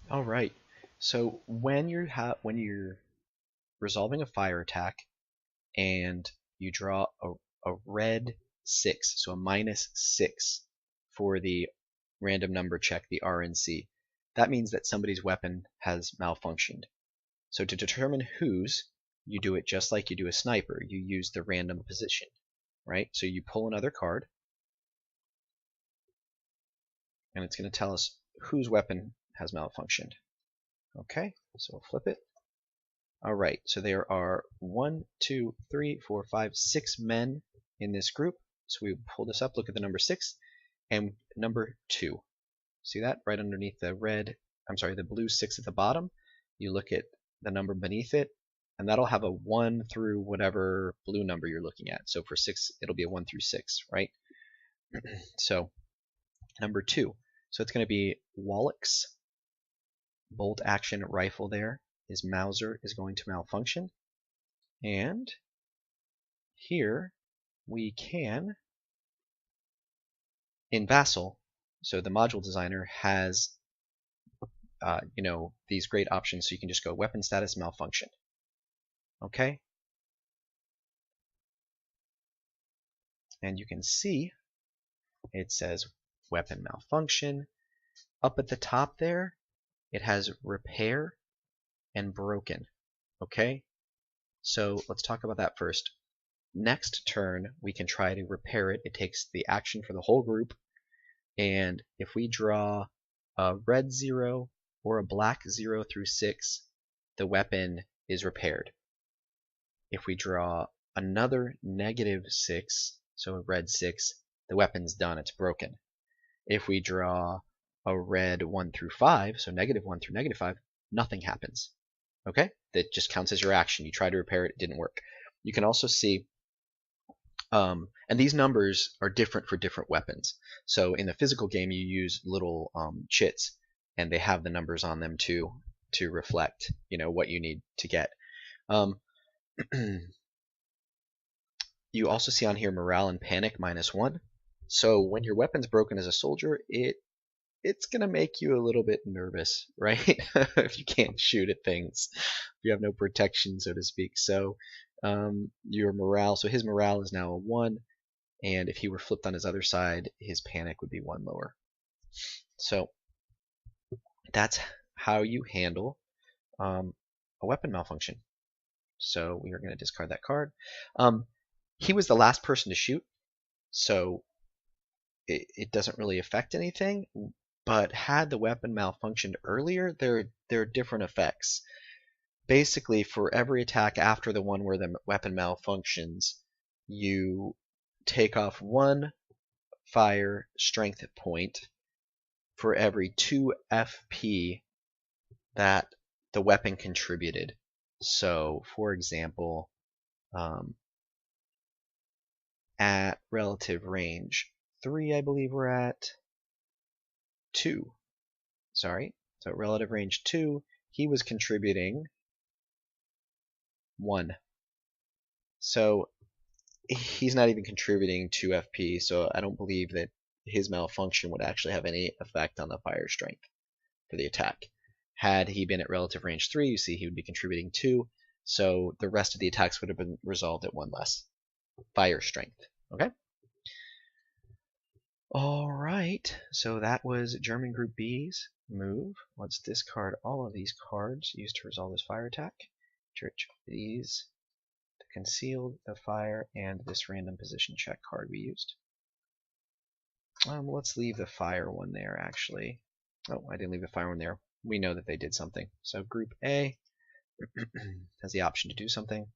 All right. So when you're resolving a fire attack and you draw a red 6, so a -6 for the random number check, the RNC, that means that somebody's weapon has malfunctioned. So to determine whose, you do it just like you do a sniper. You use the random position, right? So you pull another card, and it's going to tell us whose weapon has malfunctioned. Okay, so we'll flip it. All right, so there are 1, 2, 3, 4, 5, 6 men in this group. So we pull this up, look at the number 6, and number 2. See that? Right underneath the the blue 6 at the bottom. You look at the number beneath it, and that'll have a 1 through whatever blue number you're looking at. So for 6, it'll be a 1 through 6, right? So number 2. So it's going to be Wallach's bolt action rifle there. His Mauser is going to malfunction. And here we can, in Vassal, so the module designer has these great options, so you can just go weapon status malfunction. Okay? And you can see it says weapon malfunction. Up at the top there, it has repair and broken. Okay? So let's talk about that first. Next turn, we can try to repair it. It takes the action for the whole group, and if we draw a red 0 or a black 0 through 6, the weapon is repaired. If we draw another -6, so a red 6, the weapon's done, it's broken. If we draw a red 1 through 5, so -1 through -5, nothing happens. Okay? That just counts as your action. You try to repair it, it didn't work. You can also see and these numbers are different for different weapons. So in the physical game, you use little chits, and they have the numbers on them too to reflect, what you need to get. You also see on here morale and panic -1. So when your weapon's broken as a soldier, it's gonna make you a little bit nervous, right? If you can't shoot at things, if you have no protection, so to speak. So your morale, so his morale is now a 1, and if he were flipped on his other side, his panic would be 1 lower. So that's how you handle a weapon malfunction. So we are going to discard that card. He was the last person to shoot, so it doesn't really affect anything. But had the weapon malfunctioned earlier, there are different effects. Basically, for every attack after the one where the weapon malfunctions, you take off 1 fire strength point for every 2 FP that the weapon contributed. So, for example, at relative range 3, I believe we're at 2. Sorry. So at relative range 2, he was contributing 1. So he's not even contributing 2 FP, so I don't believe that his malfunction would actually have any effect on the fire strength for the attack. Had he been at relative range 3, you see he would be contributing 2, so the rest of the attacks would have been resolved at 1 less fire strength. Okay? Alright, so that was German Group B's move. Let's discard all of these cards used to resolve this fire attack. Church these, the concealed, the fire, and this random position check card we used. Let's leave the fire one there, actually. Oh, I didn't leave the fire one there. We know that they did something. So Group A has the option to do something.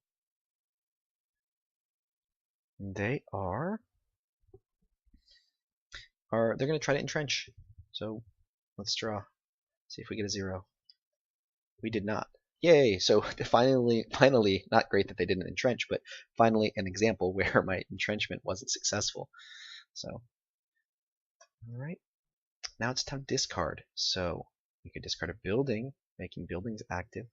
They they're going to try to entrench. So let's draw. See if we get a 0. We did not. Yay! So finally, not great that they didn't entrench, but finally an example where my entrenchment wasn't successful. So, alright. Now it's time to discard. So we could discard a building, making buildings active.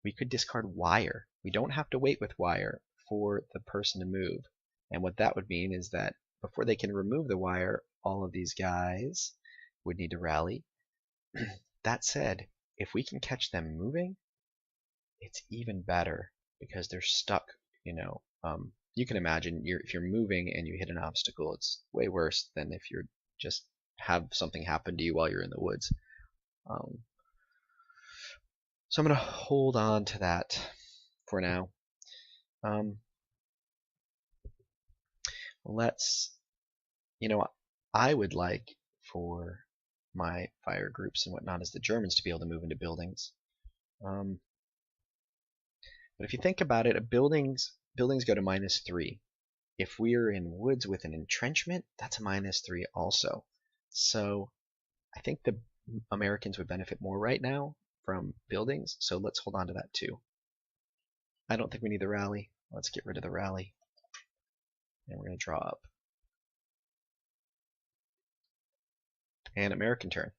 We could discard wire. We don't have to wait with wire for the person to move. And what that would mean is that before they can remove the wire, all of these guys would need to rally. That said, if we can catch them moving, it's even better because they're stuck, you know. You can imagine if you're moving and you hit an obstacle, it's way worse than if you're just have something happen to you while you're in the woods. Um, so I'm going to hold on to that for now. Um, let's, you know, I would like for my fire groups and whatnot as the Germans to be able to move into buildings. But if you think about it, buildings go to -3. If we're in woods with an entrenchment, that's a -3 also. So I think the Americans would benefit more right now from buildings, so let's hold on to that too. I don't think we need the rally. Let's get rid of the rally. And we're going to draw up. And American turn.